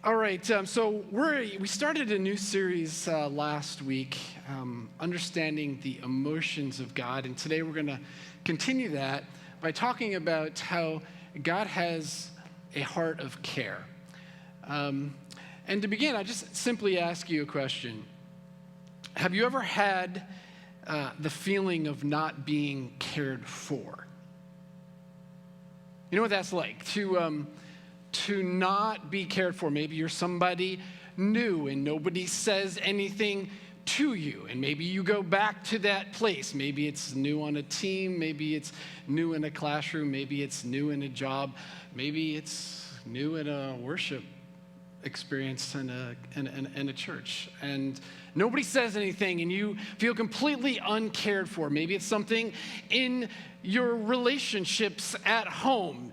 All right, so we started a new series last week, understanding the emotions of God, and today we're going to continue that by talking about how God has a heart of care. And to begin, I just simply ask you a question. Have you ever had the feeling of not being cared for? You know what that's like, to not be cared for. Maybe you're somebody new and nobody says anything to you. And maybe you go back to that place. Maybe it's new on a team. Maybe it's new in a classroom. Maybe it's new in a job. Maybe it's new in a worship experience in a church. And nobody says anything and you feel completely uncared for. Maybe it's something in your relationships at home.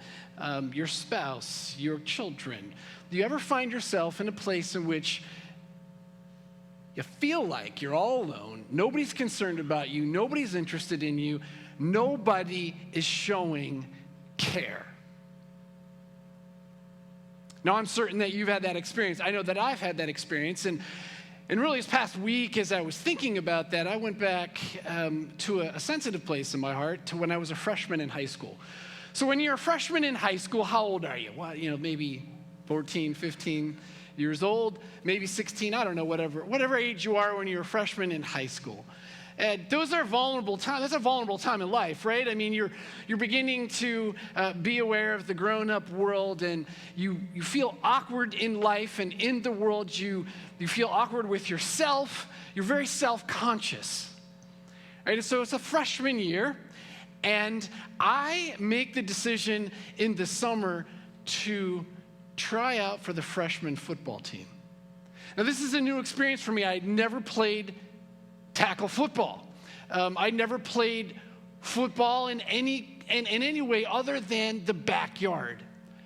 Your spouse, your children. Do you ever find yourself in a place in which you feel like you're all alone? Nobody's concerned about you. Nobody's interested in you. Nobody is showing care. Now, I'm certain that you've had that experience. I know that I've had that experience. And really, this past week, as I was thinking about that, I went back to a sensitive place in my heart to when I was a freshman in high school. So when you're a freshman in high school, how old are you? Well, maybe 14, 15 years old, maybe 16, I don't know, whatever age you are when you're a freshman in high school. And those are vulnerable times. That's a vulnerable time in life, right? I mean, you're beginning to be aware of the grown-up world, and you feel awkward in life and in the world. You feel awkward with yourself. You're very self-conscious, right? And so it's a freshman year. And I make the decision in the summer to try out for the freshman football team. Now, this is a new experience for me. I had never played tackle football. I'd never played football in any way other than the backyard.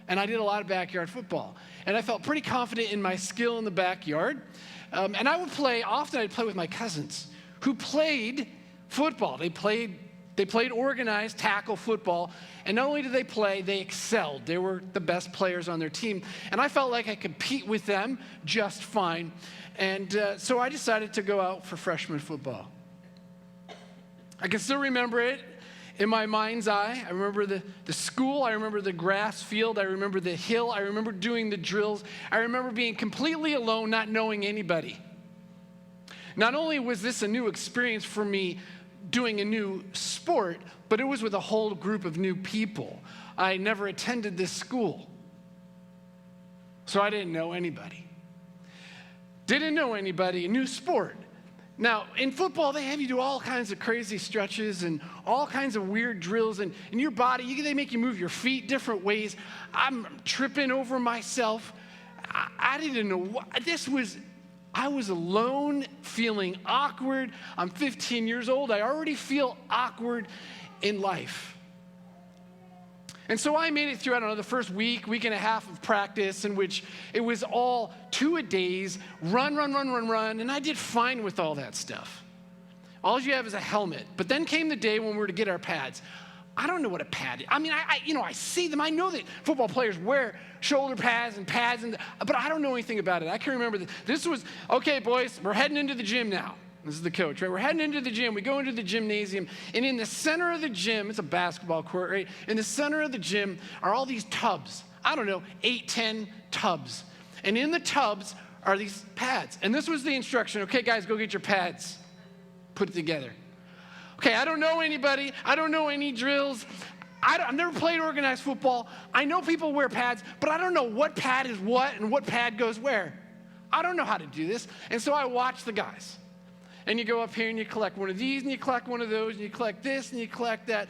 And I did a lot of backyard football. And I felt pretty confident in my skill in the backyard. And I would I'd play with my cousins who played football. They played organized tackle football, and not only did they play, they excelled. They were the best players on their team, and I felt like I could compete with them just fine, and so I decided to go out for freshman football. I can still remember it in my mind's eye. I remember the school. I remember the grass field. I remember the hill. I remember doing the drills. I remember being completely alone, not knowing anybody. Not only was this a new experience for me, doing a new sport, but it was with a whole group of new people. I never attended this school, so I didn't know anybody. A new sport. Now, in football, they have you do all kinds of crazy stretches and all kinds of weird drills, and in your body, they make you move your feet different ways. I'm tripping over myself. I didn't know what this was. I was alone, feeling awkward. I'm 15 years old. I already feel awkward in life. And so I made it through, the first week and a half of practice, in which it was all two-a-days, run, and I did fine with all that stuff. All you have is a helmet. But then came the day when we were to get our pads. I don't know what a pad is. I mean, I see them. I know that football players wear shoulder pads, but I don't know anything about it. I can remember that this was, okay, boys, we're heading into the gym now. This is the coach, right? We're heading into the gym. We go into the gymnasium, and in the center of the gym, it's a basketball court, right? In the center of the gym are all these tubs. 8, 10 tubs. And in the tubs are these pads. And this was the instruction. Okay, guys, go get your pads. Put it together. Okay, I don't know anybody. I don't know any drills. I've never played organized football. I know people wear pads, but I don't know what pad is what and what pad goes where. I don't know how to do this. And so I watch the guys. And you go up here and you collect one of these and you collect one of those and you collect this and you collect that.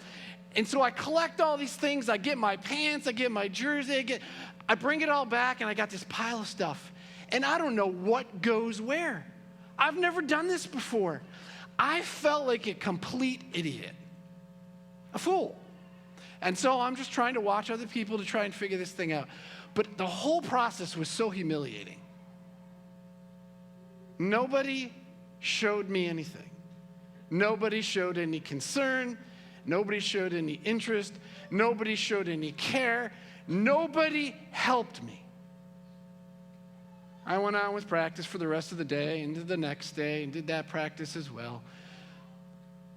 And so I collect all these things. I get my pants, I get my jersey, I bring it all back, and I got this pile of stuff. And I don't know what goes where. I've never done this before. I felt like a complete idiot, a fool. And so I'm just trying to watch other people to try and figure this thing out. But the whole process was so humiliating. Nobody showed me anything. Nobody showed any concern. Nobody showed any interest. Nobody showed any care. Nobody helped me. I went on with practice for the rest of the day and the next day and did that practice as well.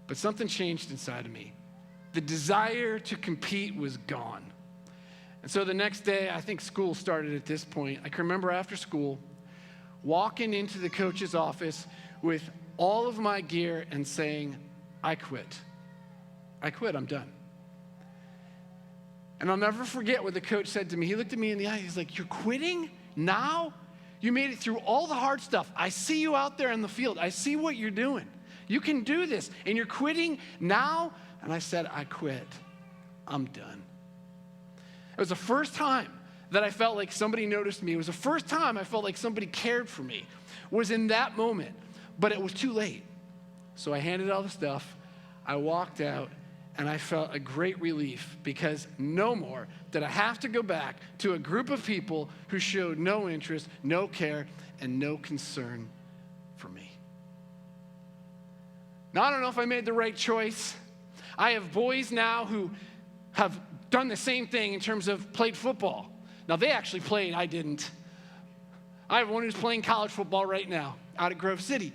But something changed inside of me. The desire to compete was gone. And so the next day, I think school started at this point. I can remember after school, walking into the coach's office with all of my gear and saying, I quit. I quit, I'm done. And I'll never forget what the coach said to me. He looked at me in the eye, he's like, you're quitting now? You made it through all the hard stuff. I see you out there in the field. I see what you're doing. You can do this, and you're quitting now? And I said, I quit. I'm done. It was the first time that I felt like somebody noticed me. It was the first time I felt like somebody cared for me. Was in that moment, but it was too late. So I handed all the stuff, I walked out, and I felt a great relief because no more did I have to go back to a group of people who showed no interest, no care, and no concern for me. Now, I don't know if I made the right choice. I have boys now who have done the same thing in terms of played football. Now, they actually played, I didn't. I have one who's playing college football right now out at Grove City.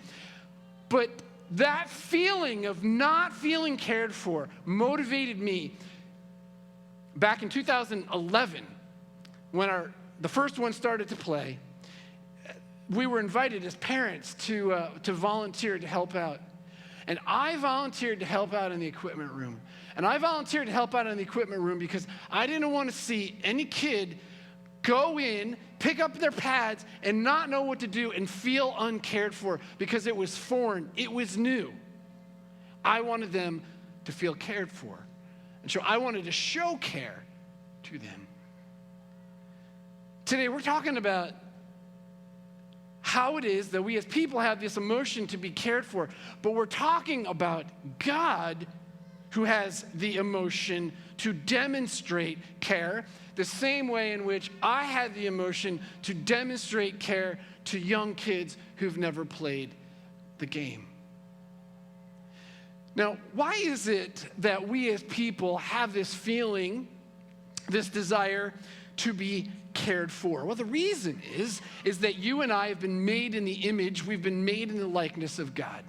But that feeling of not feeling cared for motivated me back in 2011 when the first one started to play. We were invited as parents to volunteer to help out. And I volunteered to help out in the equipment room. And I volunteered to help out in the equipment room because I didn't want to see any kid go in, pick up their pads, and not know what to do and feel uncared for because it was foreign, it was new. I wanted them to feel cared for. And so I wanted to show care to them. Today we're talking about how it is that we as people have this emotion to be cared for, but we're talking about God who has the emotion to demonstrate care, the same way in which I had the emotion to demonstrate care to young kids who've never played the game. Now, why is it that we as people have this feeling, this desire to be cared for? Well, the reason is that you and I have been made in the image, we've been made in the likeness of God.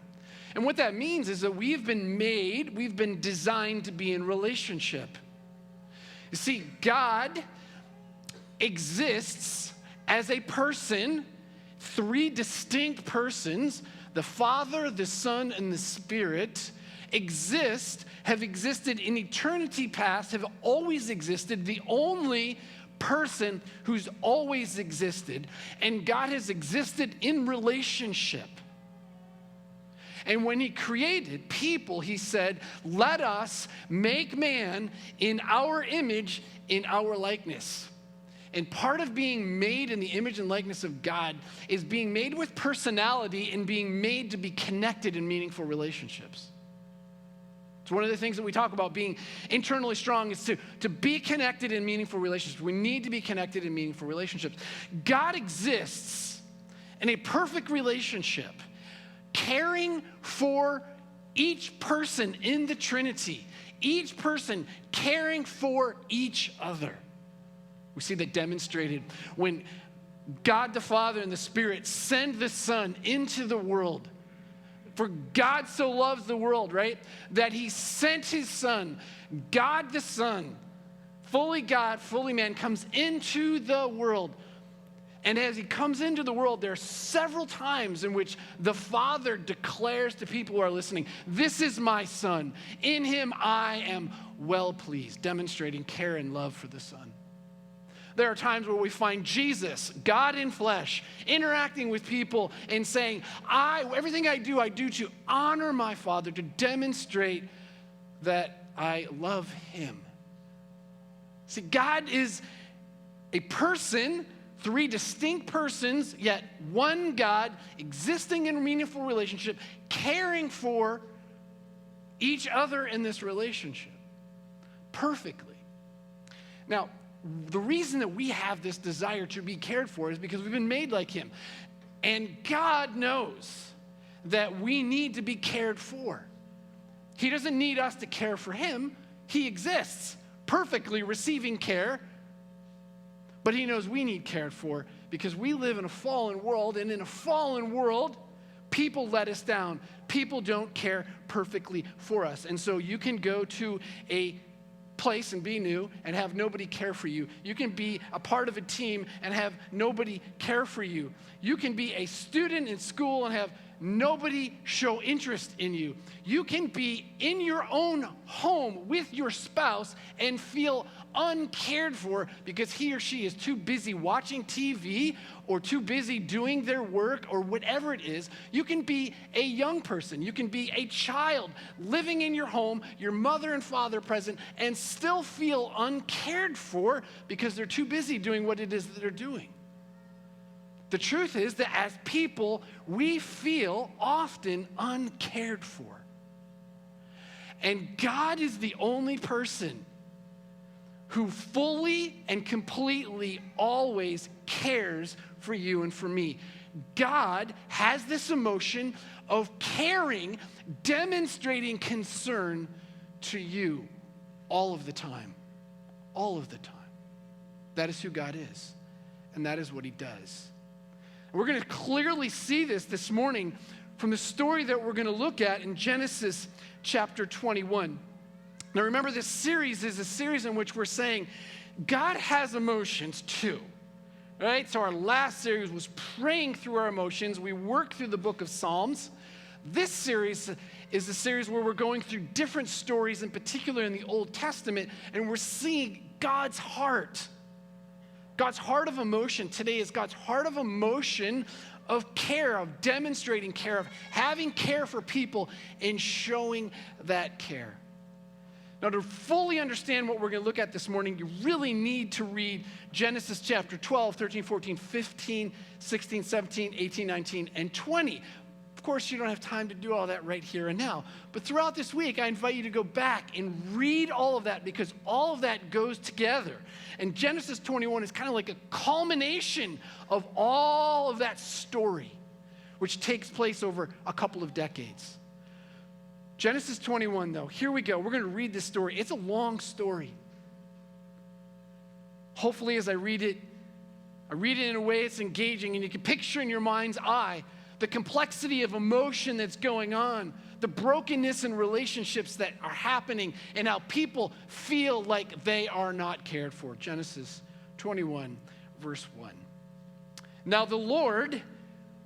And what that means is that we've been designed to be in relationship. You see, God exists as a person, three distinct persons, the Father, the Son, and the Spirit, have existed in eternity past, have always existed, the only person who's always existed, and God has existed in relationship. And when he created people, he said, let us make man in our image, in our likeness. And part of being made in the image and likeness of God is being made with personality and being made to be connected in meaningful relationships. It's one of the things that we talk about being internally strong is to be connected in meaningful relationships. We need to be connected in meaningful relationships. God exists in a perfect relationship, caring for each person in the Trinity, each person caring for each other. We see that demonstrated when God the Father and the Spirit send the Son into the world. For God so loves the world, right, that he sent his Son, God the Son, fully God, fully man, comes into the world. And as he comes into the world, there are several times in which the Father declares to people who are listening, this is my Son. In him I am well pleased, demonstrating care and love for the Son. There are times where we find Jesus, God in flesh, interacting with people and saying, everything I do to honor my Father, to demonstrate that I love him. See, God is a person, three distinct persons, yet one God, existing in a meaningful relationship, caring for each other in this relationship perfectly. Now, the reason that we have this desire to be cared for is because we've been made like him. And God knows that we need to be cared for. He doesn't need us to care for him. He exists perfectly receiving care, but he knows we need cared for because we live in a fallen world, and in a fallen world, people let us down. People don't care perfectly for us. And so you can go to a place and be new and have nobody care for you. You can be a part of a team and have nobody care for you. You can be a student in school and have nobody show interest in you. You can be in your own home with your spouse and feel uncared for because he or she is too busy watching TV or too busy doing their work or whatever it is. You can be a young person. You can be a child living in your home, your mother and father present, and still feel uncared for because they're too busy doing what it is that they're doing. The truth is that as people, we feel often uncared for. And God is the only person who fully and completely always cares for you and for me. God has this emotion of caring, demonstrating concern to you all of the time. All of the time. That is who God is. And that is what he does. We're going to clearly see this morning from the story that we're going to look at in Genesis chapter 21. Now remember, this series is a series in which we're saying God has emotions too, right? So our last series was praying through our emotions. We worked through the book of Psalms. This series is a series where we're going through different stories, in particular in the Old Testament, and we're seeing God's heart. God's heart of emotion today is God's heart of emotion of care, of demonstrating care, of having care for people and showing that care. Now, to fully understand what we're going to look at this morning, you really need to read Genesis chapter 12, 13, 14, 15, 16, 17, 18, 19, and 20. Of course, you don't have time to do all that right here and now. But throughout this week, I invite you to go back and read all of that because all of that goes together. And Genesis 21 is kind of like a culmination of all of that story, which takes place over a couple of decades. Genesis 21, though, here we go. We're going to read this story. It's a long story. Hopefully, as I read it in a way it's engaging, and you can picture in your mind's eye the complexity of emotion that's going on, the brokenness in relationships that are happening, and how people feel like they are not cared for. Genesis 21, verse 1. Now the Lord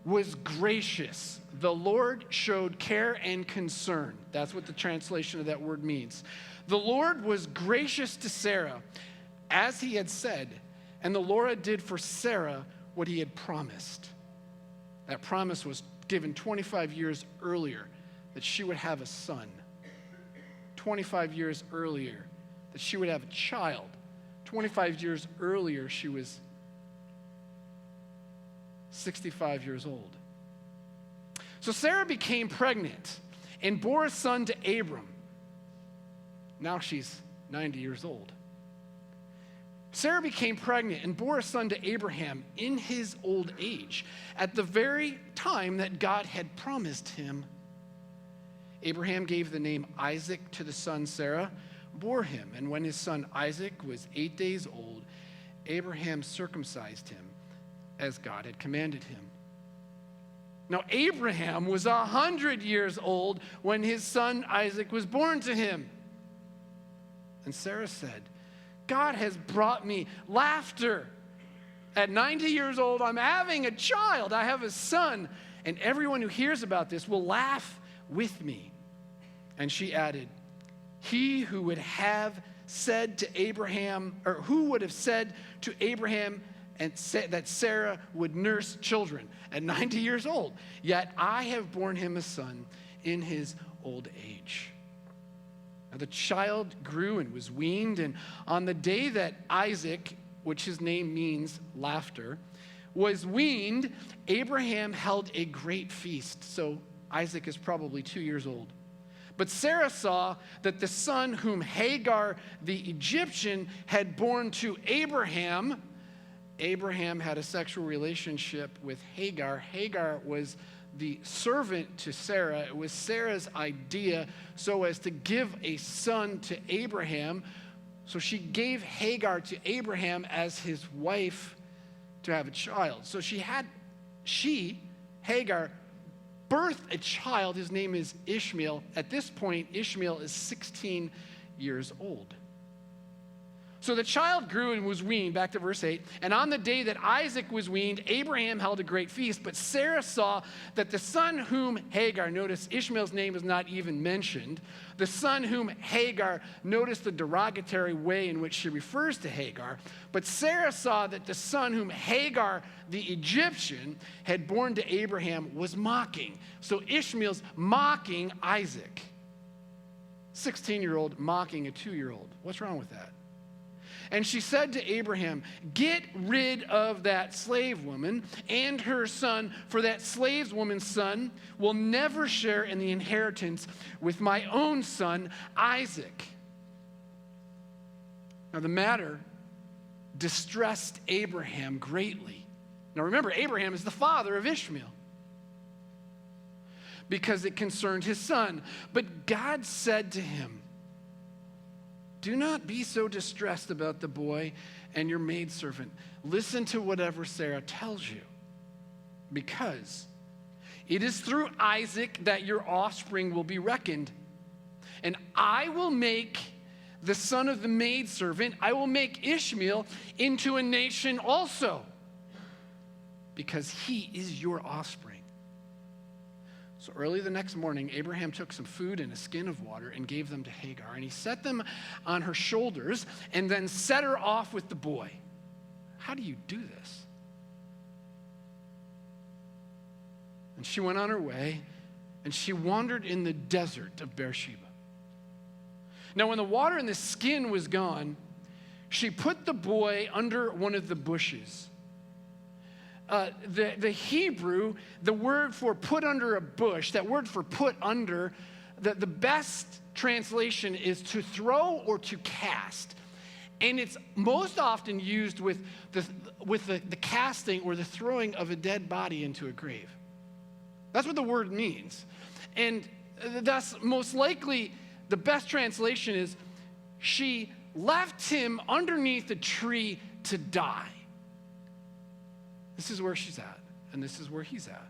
was gracious. The Lord showed care and concern. That's what the translation of that word means. The Lord was gracious to Sarah, as he had said, and the Lord did for Sarah what he had promised. That promise was given 25 years earlier, that she would have a son. 25 years earlier, that she would have a child. 25 years earlier, she was 65 years old. So Sarah became pregnant and bore a son to Abram. Now she's 90 years old. Sarah became pregnant and bore a son to Abraham in his old age, at the very time that God had promised him. Abraham gave the name Isaac to the son Sarah bore him, and when his son Isaac was 8 days old, Abraham circumcised him as God had commanded him. Now Abraham was 100 years old when his son Isaac was born to him. And Sarah said, God has brought me laughter. At 90 years old, I'm having a child. I have a son. And everyone who hears about this will laugh with me. And she added, he who would have said to Abraham, or who would have said to Abraham and said that Sarah would nurse children at 90 years old. Yet I have borne him a son in his old age. Now the child grew and was weaned, and on the day that Isaac, which his name means laughter, was weaned, Abraham held a great feast. So Isaac is probably 2 years old. But Sarah saw that the son whom Hagar the Egyptian had borne to Abraham had a sexual relationship with Hagar. Hagar was the servant to Sarah. It was Sarah's idea so as to give a son to Abraham. So she gave Hagar to Abraham as his wife to to have a child. So Hagar, birthed a child. His name is Ishmael. At this point, Ishmael is 16 years old. So the child grew and was weaned, back to verse 8, and on the day that Isaac was weaned, Abraham held a great feast, but Sarah saw that the son whom Hagar, notice Ishmael's name is not even mentioned, the son whom Hagar, notice the derogatory way in which she refers to Hagar, but Sarah saw that the son whom Hagar, the Egyptian, had born to Abraham was mocking. So Ishmael's mocking Isaac. 16-year-old mocking a 2-year-old. What's wrong with that? And she said to Abraham, get rid of that slave woman and her son, for that slave woman's son will never share in the inheritance with my own son, Isaac. Now the matter distressed Abraham greatly. Now remember, Abraham is the father of Ishmael, because it concerned his son. But God said to him, do not be so distressed about the boy and your maidservant. Listen to whatever Sarah tells you, because it is through Isaac that your offspring will be reckoned. And I will make the son of the maidservant, I will make Ishmael into a nation also, because he is your offspring. So early the next morning, Abraham took some food and a skin of water and gave them to Hagar. And he set them on her shoulders and then set her off with the boy. How do you do this? And she went on her way, and she wandered in the desert of Beersheba. Now when the water in the skin was gone, she put the boy under one of the bushes. The Hebrew, the word for put under a bush, that word for put under, the best translation is to throw or to cast. And it's most often used with the casting or the throwing of a dead body into a grave. That's what the word means. And thus, most likely, the best translation is she left him underneath a tree to die. This is where she's at, and this is where he's at.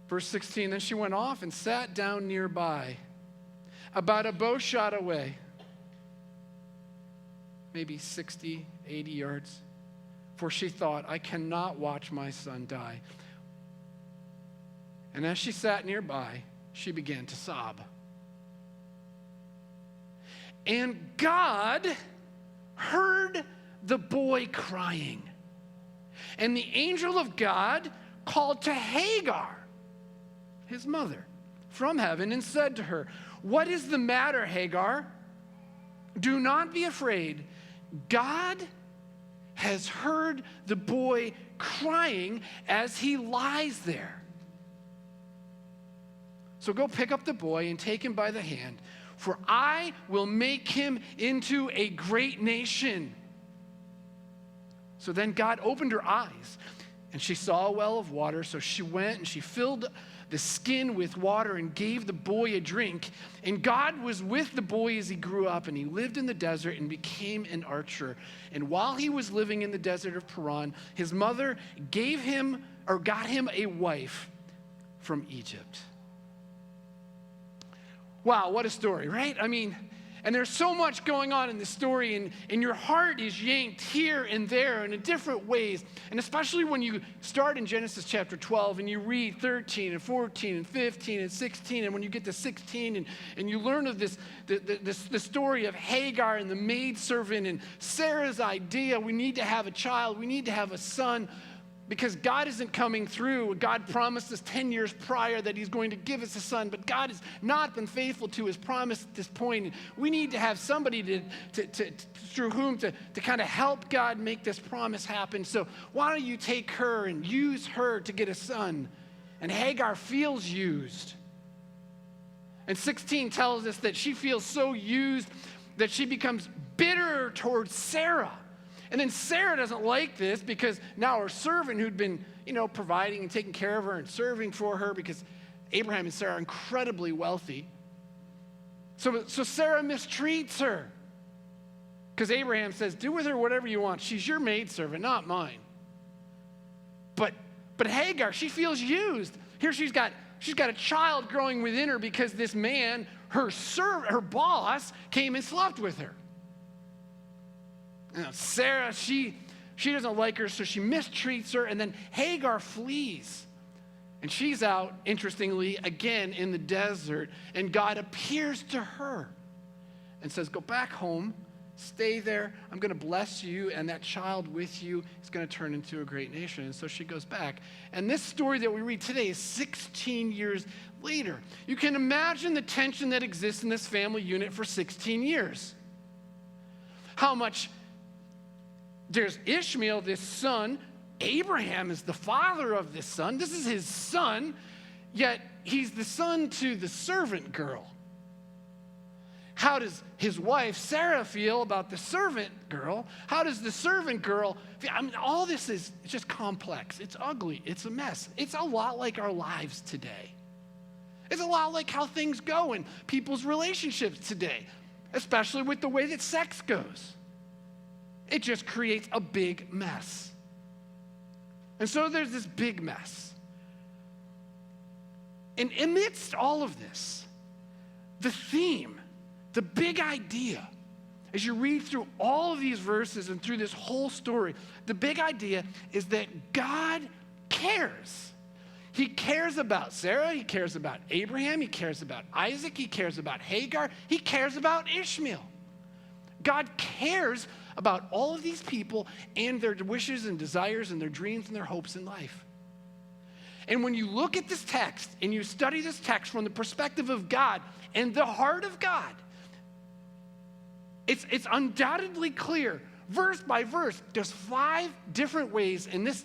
Verse 16, then she went off and sat down nearby, about a bow shot away, maybe 60, 80 yards, for she thought, I cannot watch my son die. And as she sat nearby, she began to sob. And God heard the boy crying. And the angel of God called to Hagar, his mother, from heaven and said to her, what is the matter, Hagar? Do not be afraid. God has heard the boy crying as he lies there. So go pick up the boy and take him by the hand, for I will make him into a great nation. So then God opened her eyes, and she saw a well of water. So she went and she filled the skin with water and gave the boy a drink. And God was with the boy as he grew up, and he lived in the desert and became an archer. And while he was living in the desert of Paran, his mother got him a wife from Egypt. Wow, what a story, right? I mean, and there's so much going on in this story, and your heart is yanked here and there and in different ways. And especially when you start in Genesis chapter 12 and you read 13 and 14 and 15 and 16, and when you get to 16 and you learn of the story of Hagar and the maidservant and Sarah's idea, we need to have a child, we need to have a son, because God isn't coming through. God promised us 10 years prior that he's going to give us a son, but God has not been faithful to his promise at this point. We need to have somebody through whom to kind of help God make this promise happen. So why don't you take her and use her to get a son? And Hagar feels used. And 16 tells us that she feels so used that she becomes bitter towards Sarah. And then Sarah doesn't like this, because now her servant, who'd been, providing and taking care of her and serving for her, because Abraham and Sarah are incredibly wealthy. So Sarah mistreats her. Because Abraham says, do with her whatever you want. She's your maidservant, not mine. But Hagar, she feels used. Here she's got a child growing within her because this man, her boss, came and slept with her. Sarah, she doesn't like her, so she mistreats her, and then Hagar flees. And she's out, interestingly, again in the desert, and God appears to her and says, go back home, stay there, I'm going to bless you, and that child with you is going to turn into a great nation. And so she goes back. And this story that we read today is 16 years later. You can imagine the tension that exists in this family unit for 16 years. How much there's Ishmael, this son. Abraham is the father of this son. This is his son, yet he's the son to the servant girl. How does his wife, Sarah, feel about the servant girl? How does the servant girl feel? I mean, all this is just complex. It's ugly. It's a mess. It's a lot like our lives today. It's a lot like how things go in people's relationships today, especially with the way that sex goes. It just creates a big mess. And so there's this big mess. And amidst all of this, the theme, the big idea, as you read through all of these verses and through this whole story, the big idea is that God cares. He cares about Sarah, he cares about Abraham, he cares about Isaac, he cares about Hagar, he cares about Ishmael. God cares about all of these people and their wishes and desires and their dreams and their hopes in life. And when you look at this text and you study this text from the perspective of God and the heart of God, it's undoubtedly clear, verse by verse, there's 5 different ways in this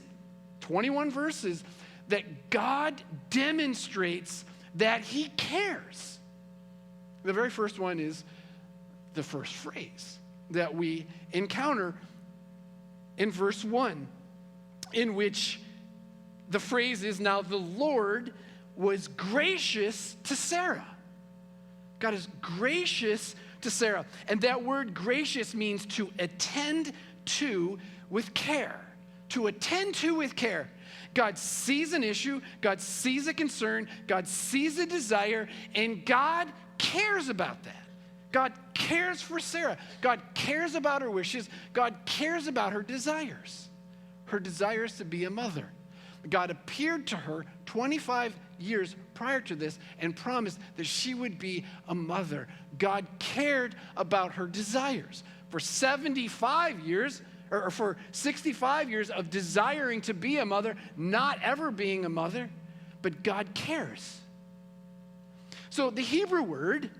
21 verses that God demonstrates that he cares. The very first one is the first phrase that we encounter in verse 1, in which the phrase is, now the Lord was gracious to Sarah. God is gracious to Sarah. And that word gracious means to attend to with care. To attend to with care. God sees an issue, God sees a concern, God sees a desire, and God cares about that. God cares for Sarah. God cares about her wishes. God cares about her desires to be a mother. God appeared to her 25 years prior to this and promised that she would be a mother. God cared about her desires. For 75 years, or for 65 years of desiring to be a mother, not ever being a mother, but God cares. So the Hebrew word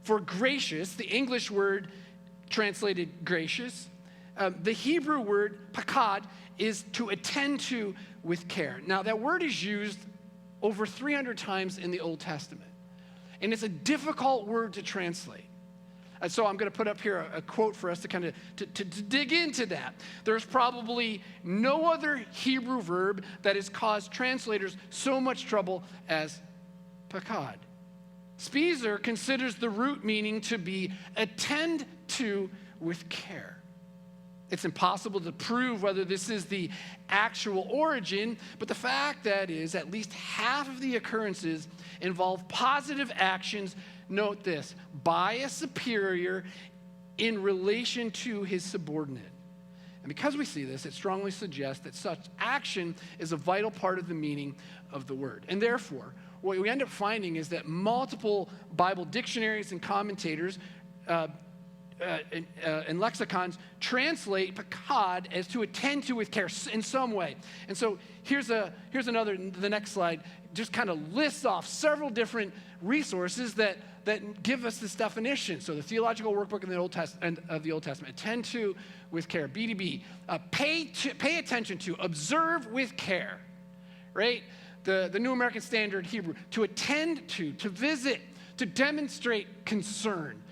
for gracious, the English word translated gracious, the Hebrew word pakad is to attend to with care. Now that word is used over 300 times in the Old Testament, and it's a difficult word to translate. And so I'm going to put up here a quote for us to kind of to dig into that. There's probably no other Hebrew verb that has caused translators so much trouble as pakad. Spieser considers the root meaning to be attend to with care. It's impossible to prove whether this is the actual origin, but the fact that is at least half of the occurrences involve positive actions, note this, by a superior in relation to his subordinate. And because we see this, it strongly suggests that such action is a vital part of the meaning of the word. And therefore, what we end up finding is that multiple Bible dictionaries and commentators and lexicons translate pakad as to attend to with care in some way. And so here's another, the next slide, just kind of lists off several different resources that give us this definition. So the Theological Workbook of the Old Testament, attend to with care, B2B, pay attention to, observe with care, right? The New American Standard Hebrew, to attend to visit, to demonstrate concern.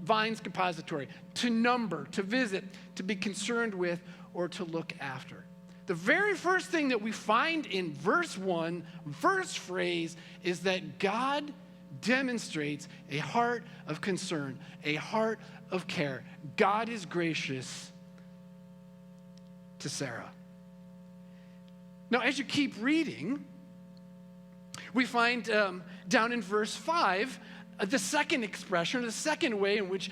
Vine's Compository, to number, to visit, to be concerned with, or to look after. The very first thing that we find in verse 1, verse phrase, is that God demonstrates a heart of concern, a heart of care. God is gracious to Sarah. Now, as you keep reading, we find down in verse 5, the second expression, the second way in which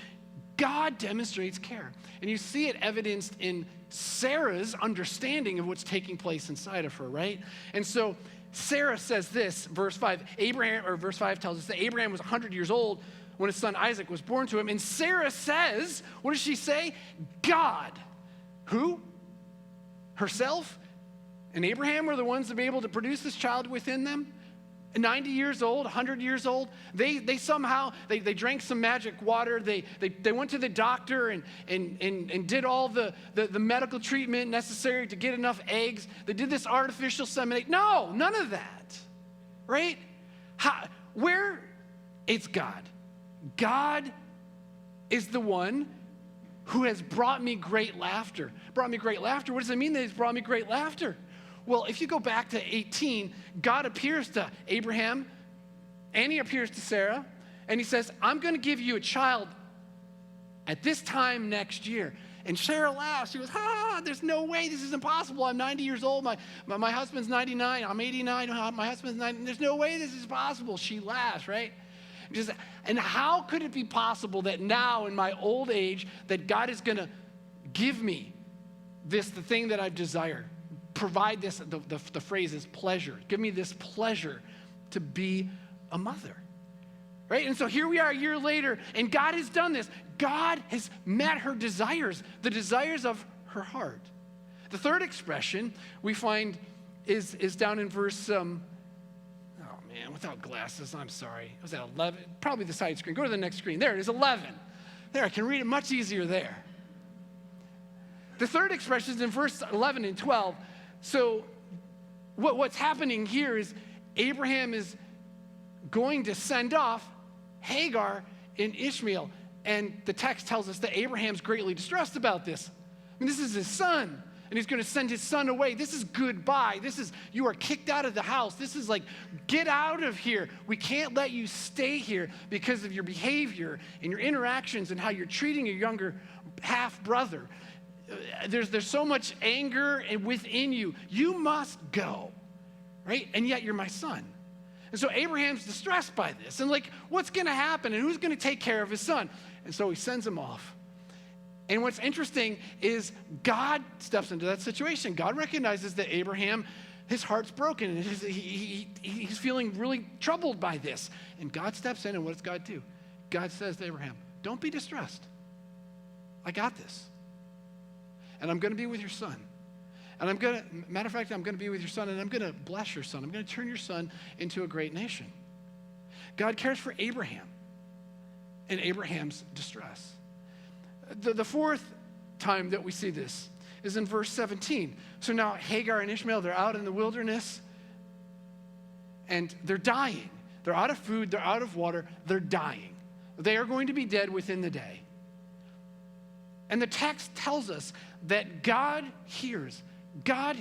God demonstrates care. And you see it evidenced in Sarah's understanding of what's taking place inside of her, right? And so Sarah says this, verse 5 tells us that Abraham was 100 years old when his son Isaac was born to him. And Sarah says, what does she say? God. Who? Herself and Abraham were the ones to be able to produce this child within them. 90 years old, 100 years old, they somehow drank some magic water. They went to the doctor and did all the medical treatment necessary to get enough eggs. They did this artificial seminate. No, none of that, right? It's God. God is the one who has brought me great laughter. Brought me great laughter. What does it mean that he's brought me great laughter? Well, if you go back to 18, God appears to Abraham and he appears to Sarah and he says, I'm going to give you a child at this time next year. And Sarah laughs. She goes, there's no way. This is impossible. I'm 90 years old. My husband's 99. I'm 89. My husband's 90. There's no way this is possible. She laughs, right? And how could it be possible that now in my old age that God is going to give me the thing that I've desired? Provide this, the phrase is pleasure. Give me this pleasure to be a mother, right? And so here we are a year later, and God has done this. God has met her desires, the desires of her heart. The third expression we find is down in verse, without glasses, I'm sorry. Was that 11? Probably the side screen. Go to the next screen. There it is, 11. There, I can read it much easier there. The third expression is in verse 11 and 12. So what's happening here is Abraham is going to send off Hagar and Ishmael. And the text tells us that Abraham's greatly distressed about this. I mean, this is his son, and he's going to send his son away. This is goodbye. You are kicked out of the house. This is like, get out of here. We can't let you stay here because of your behavior and your interactions and how you're treating your younger half-brother. There's so much anger within you. You must go, right? And yet you're my son. And so Abraham's distressed by this. And like, what's going to happen? And who's going to take care of his son? And so he sends him off. And what's interesting is God steps into that situation. God recognizes that Abraham, his heart's broken. And he's feeling really troubled by this. And God steps in, and what does God do? God says to Abraham, don't be distressed. I got this. And I'm going to be with your son. And matter of fact, I'm going to be with your son, and I'm going to bless your son. I'm going to turn your son into a great nation. God cares for Abraham and Abraham's distress. The fourth time that we see this is in verse 17. So now Hagar and Ishmael, they're out in the wilderness, and they're dying. They're out of food, they're out of water, they're dying. They are going to be dead within the day. And the text tells us that God hears the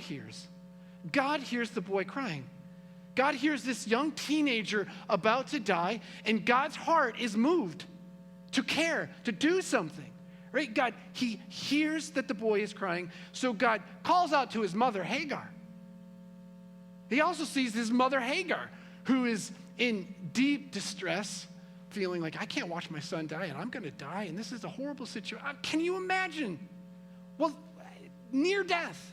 boy crying. God hears this young teenager about to die, and God's heart is moved to care, to do something, right? God, he hears that the boy is crying, so God calls out to his mother, Hagar. He also sees his mother, Hagar, who is in deep distress, feeling like, I can't watch my son die, and I'm going to die, and this is a horrible situation. Can you imagine? Well, near death.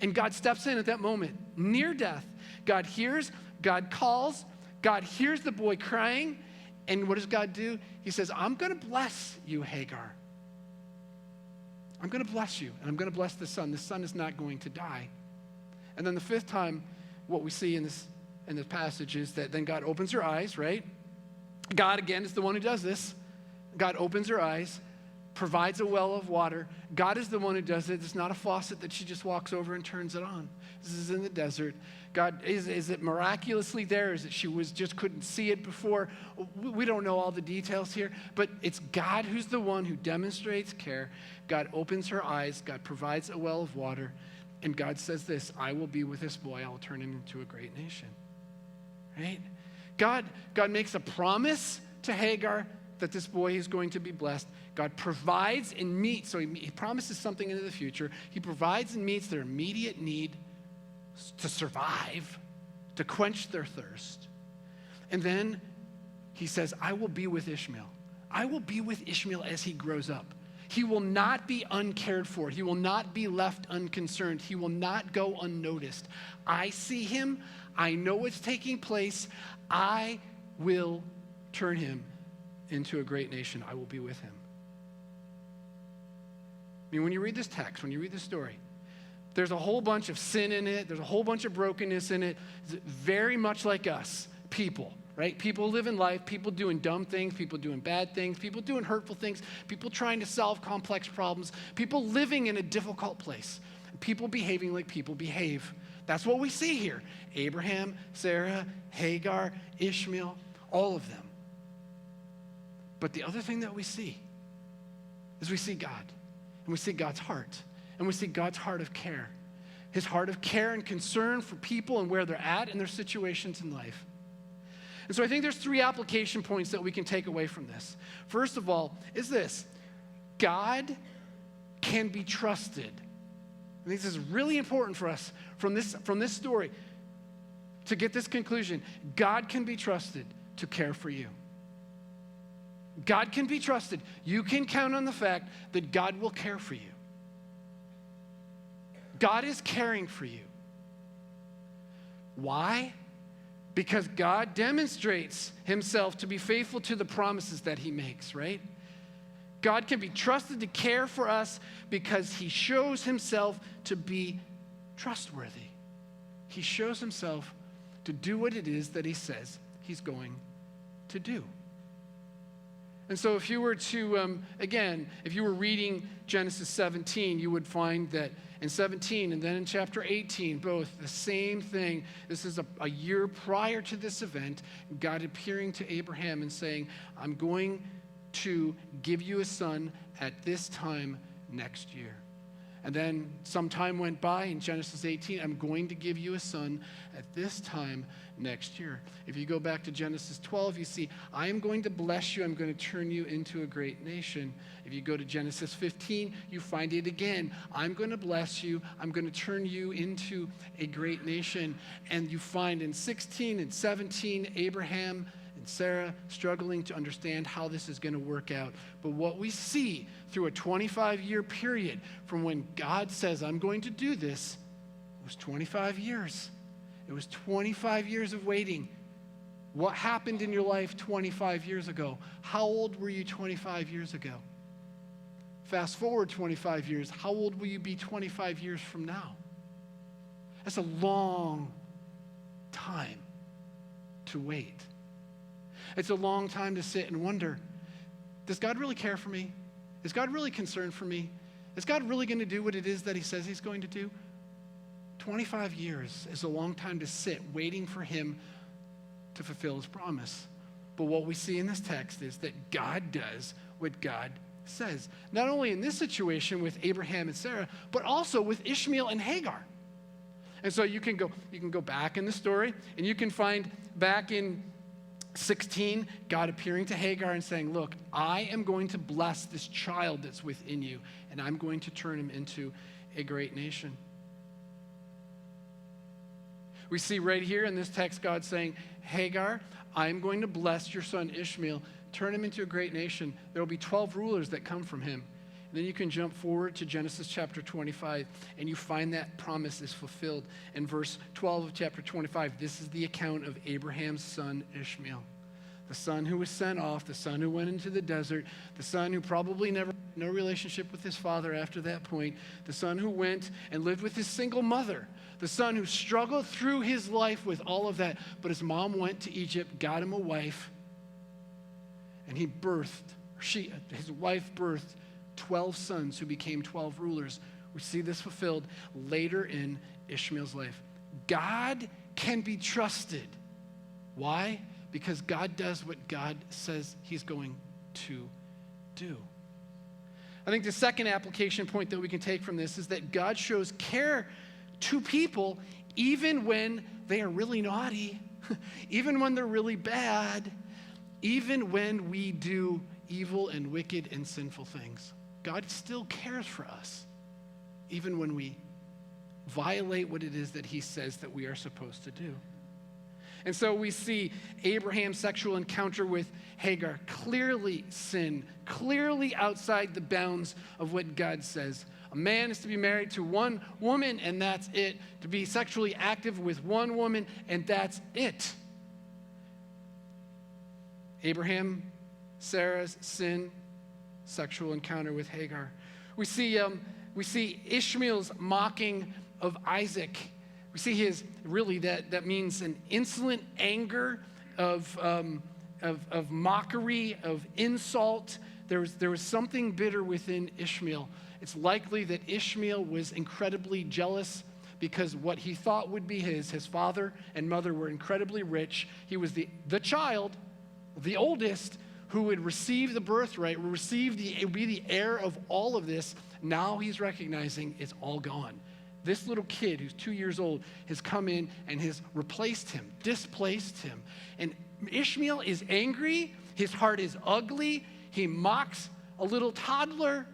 And God steps in at that moment, near death. God hears, God calls, God hears the boy crying, and what does God do? He says, I'm going to bless you, Hagar. I'm going to bless you, and I'm going to bless the son. The son is not going to die. And then the fifth time, what we see in this passage is that then God opens her eyes, right? God, again, is the one who does this. God opens her eyes, provides a well of water. God is the one who does it. It's not a faucet that she just walks over and turns it on. This is in the desert. God, is it miraculously there? Is it she just couldn't see it before? We don't know all the details here, but it's God who's the one who demonstrates care. God opens her eyes. God provides a well of water. And God says this, I will be with this boy. I will turn him into a great nation. Right? God makes a promise to Hagar that this boy is going to be blessed. God provides and meets. So he promises something into the future. He provides and meets their immediate need to survive, to quench their thirst. And then he says, I will be with Ishmael. I will be with Ishmael as he grows up. He will not be uncared for. He will not be left unconcerned. He will not go unnoticed. I see him. I know what's taking place. I will turn him into a great nation. I will be with him. I mean, when you read this text, when you read this story, there's a whole bunch of sin in it. There's a whole bunch of brokenness in it. It's very much like us, people, right? People living life, people doing dumb things, people doing bad things, people doing hurtful things, people trying to solve complex problems, people living in a difficult place, people behaving like people behave. That's what we see here. Abraham, Sarah, Hagar, Ishmael, all of them. But the other thing that we see is we see God, and we see God's heart, and we see God's heart of care, his heart of care and concern for people and where they're at in their situations in life. And so I think there's 3 application points that we can take away from this. First of all is this: God can be trusted. I think this is really important for us from this story to get this conclusion. God can be trusted to care for you. God can be trusted. You can count on the fact that God will care for you. God is caring for you. Why? Because God demonstrates himself to be faithful to the promises that he makes, right? God can be trusted to care for us because he shows himself to be trustworthy. He shows himself to do what it is that he says he's going to do. And so if you were to, if you were reading Genesis 17, you would find that in 17 and then in chapter 18, both the same thing. This is a year prior to this event, God appearing to Abraham and saying, I'm going to give you a son at this time next year. And then some time went by in Genesis 18, I'm going to give you a son at this time next year. If you go back to Genesis 12, you see, I am going to bless you. I'm going to turn you into a great nation. If you go to Genesis 15, you find it again. I'm going to bless you. I'm going to turn you into a great nation. And you find in 16 and 17, Abraham and Sarah struggling to understand how this is going to work out. But what we see through a 25-year period from when God says, I'm going to do this, was 25 years. It was 25 years of waiting. What happened in your life 25 years ago? How old were you 25 years ago? Fast forward 25 years. How old will you be 25 years from now? That's a long time to wait. It's a long time to sit and wonder, does God really care for me? Is God really concerned for me? Is God really going to do what it is that he says he's going to do? 25 years is a long time to sit waiting for him to fulfill his promise. But what we see in this text is that God does what God says. Not only in this situation with Abraham and Sarah, but also with Ishmael and Hagar. And so you can go back in the story, and you can find back in 16, God appearing to Hagar and saying, look, I am going to bless this child that's within you, and I'm going to turn him into a great nation. We see right here in this text God saying, Hagar, I'm going to bless your son Ishmael, turn him into a great nation. There will be 12 rulers that come from him. And then you can jump forward to Genesis chapter 25, and you find that promise is fulfilled. In verse 12 of chapter 25, this is the account of Abraham's son Ishmael, the son who was sent off, the son who went into the desert, the son who probably never had no relationship with his father after that point, the son who went and lived with his single mother, the son who struggled through his life with all of that, but his mom went to Egypt, got him a wife, and his wife birthed 12 sons who became 12 rulers. We see this fulfilled later in Ishmael's life. God can be trusted. Why? Because God does what God says he's going to do. I think the second application point that we can take from this is that God shows care to people even when they are really naughty. even when they're really bad, even when we do evil and wicked and sinful things. God still cares for us, even when we violate what it is that he says that we are supposed to do. And so we see Abraham's sexual encounter with Hagar, clearly sin, clearly outside the bounds of what God says. A man is to be married to one woman, and that's it. To be sexually active with one woman, and that's it. Abraham, Sarah's sin, sexual encounter with Hagar. We see Ishmael's mocking of Isaac. We see his, really, that means an insolent anger of mockery, of insult. There was something bitter within Ishmael. It's likely that Ishmael was incredibly jealous because what he thought would be his father and mother were incredibly rich. He was the child, the oldest, who would receive the birthright, would be the heir of all of this. Now he's recognizing it's all gone. This little kid who's 2 years old has come in and has replaced him, displaced him. And Ishmael is angry. His heart is ugly. He mocks a little toddler.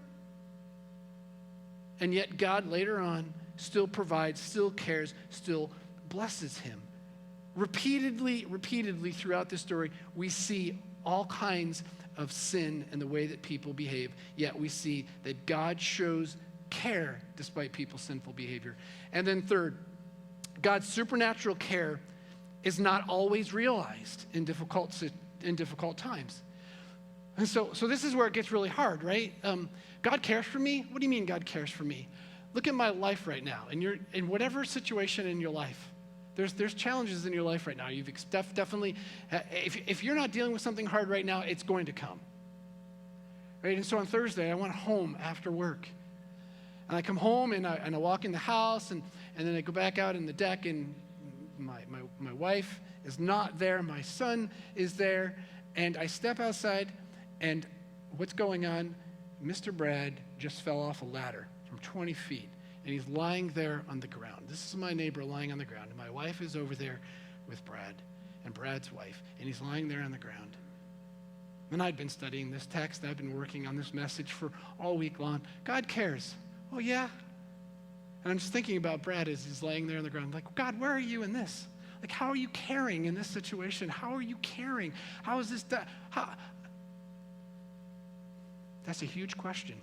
And yet God later on still provides, still cares, still blesses him. Repeatedly throughout this story, we see all kinds of sin and the way that people behave. Yet we see that God shows care despite people's sinful behavior. And then third, God's supernatural care is not always realized in difficult times. And so this is where it gets really hard, right? God cares for me? What do you mean God cares for me? Look at my life right now. And you're in whatever situation in your life, there's challenges in your life right now. You've definitely, if you're not dealing with something hard right now, it's going to come. Right? And so on Thursday, I went home after work. And I come home and I walk in the house and then I go back out in the deck and my wife is not there. My son is there. And I step outside and what's going on? Mr. Brad just fell off a ladder from 20 feet and he's lying there on the ground. This is my neighbor lying on the ground. And my wife is over there with Brad and Brad's wife, and he's lying there on the ground. And I'd been studying this text. I've been working on this message for all week long. God cares. Oh, yeah? And I'm just thinking about Brad as he's laying there on the ground. Like, God, where are you in this? Like, how are you caring in this situation? How are you caring? How is this done? That's a huge question.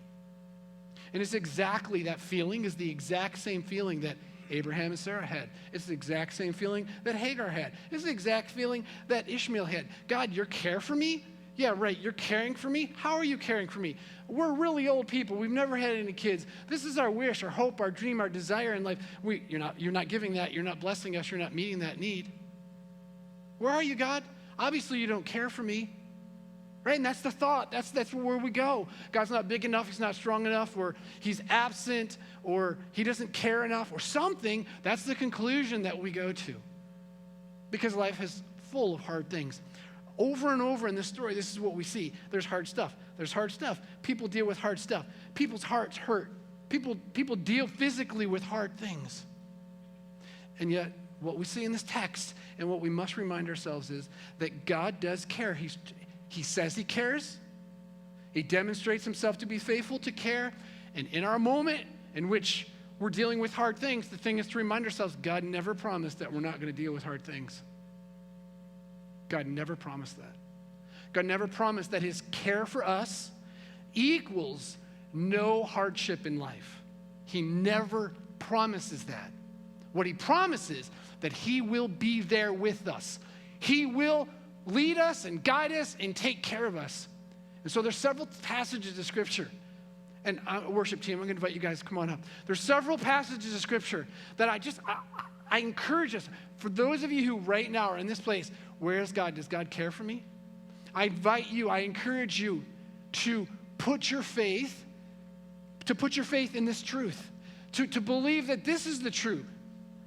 And it's exactly that feeling is the exact same feeling that Abraham and Sarah had. It's the exact same feeling that Hagar had. It's the exact feeling that Ishmael had. God, your care for me? Yeah, right, you're caring for me? How are you caring for me? We're really old people. We've never had any kids. This is our wish, our hope, our dream, our desire in life. You're not giving that. You're not blessing us. You're not meeting that need. Where are you, God? Obviously, you don't care for me. Right? And that's the thought. That's where we go. God's not big enough. He's not strong enough. Or he's absent. Or he doesn't care enough. Or something. That's the conclusion that we go to. Because life is full of hard things. Over and over in this story, this is what we see. There's hard stuff. There's hard stuff. People deal with hard stuff. People's hearts hurt. People deal physically with hard things. And yet, what we see in this text and what we must remind ourselves is that God does care. He says he cares. He demonstrates himself to be faithful to care. And in our moment in which we're dealing with hard things, the thing is to remind ourselves, God never promised that we're not going to deal with hard things. God never promised that. God never promised that his care for us equals no hardship in life. He never promises that. What he promises, that he will be there with us. He will lead us and guide us and take care of us. And so there's several passages of Scripture. And worship team, I'm going to invite you guys to come on up. There's several passages of Scripture that I encourage us. For those of you who right now are in this place, where is God? Does God care for me? I encourage you to put your faith in this truth, to believe that this is the truth.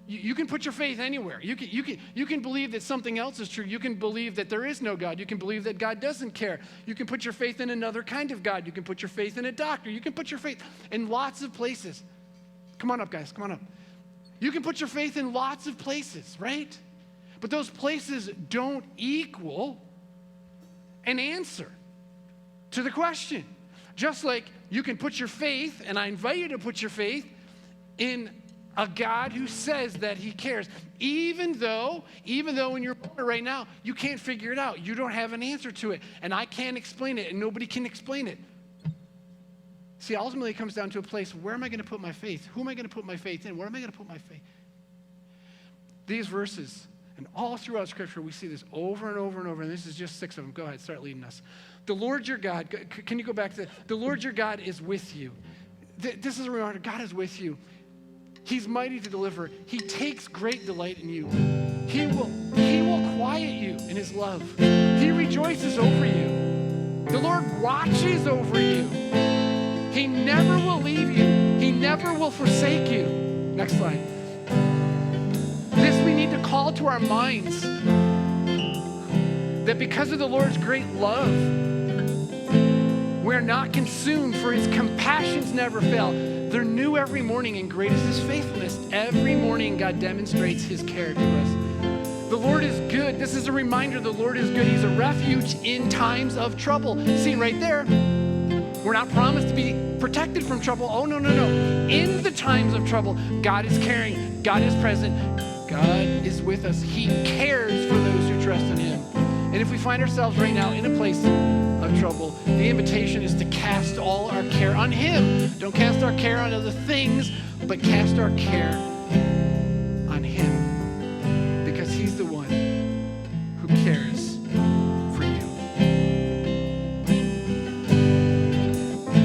You can put your faith anywhere. You can believe that something else is true. You can believe that there is no God. You can believe that God doesn't care. You can put your faith in another kind of God. You can put your faith in a doctor. You can put your faith in lots of places. Come on up, guys. Come on up. You can put your faith in lots of places, right? But those places don't equal an answer to the question. Just like you can put your faith, and I invite you to put your faith in a God who says that he cares. Even though in your moment right now, you can't figure it out. You don't have an answer to it. And I can't explain it, and nobody can explain it. See, ultimately it comes down to a place, where am I going to put my faith? Who am I going to put my faith in? Where am I going to put my faith? These verses, and all throughout Scripture, we see this over and over and over, and this is just 6 of them. Go ahead, start leading us. The Lord your God, can you go back to the Lord your God is with you. This is a reminder, God is with you. He's mighty to deliver. He takes great delight in you. He will quiet you in his love. He rejoices over you. The Lord watches over you. He never will leave you. He never will forsake you. Next slide. This we need to call to our minds, that because of the Lord's great love, we're not consumed, for his compassions never fail. They're new every morning, and great is his faithfulness. Every morning, God demonstrates his care to us. The Lord is good. This is a reminder the Lord is good. He's a refuge in times of trouble. See, right there, we're not promised to be protected from trouble. Oh, no, no, no. In the times of trouble, God is caring. God is present. God is with us. He cares for those who trust in him. And if we find ourselves right now in a place of trouble, the invitation is to cast all our care on him. Don't cast our care on other things, but cast our care on him, because he's the one who cares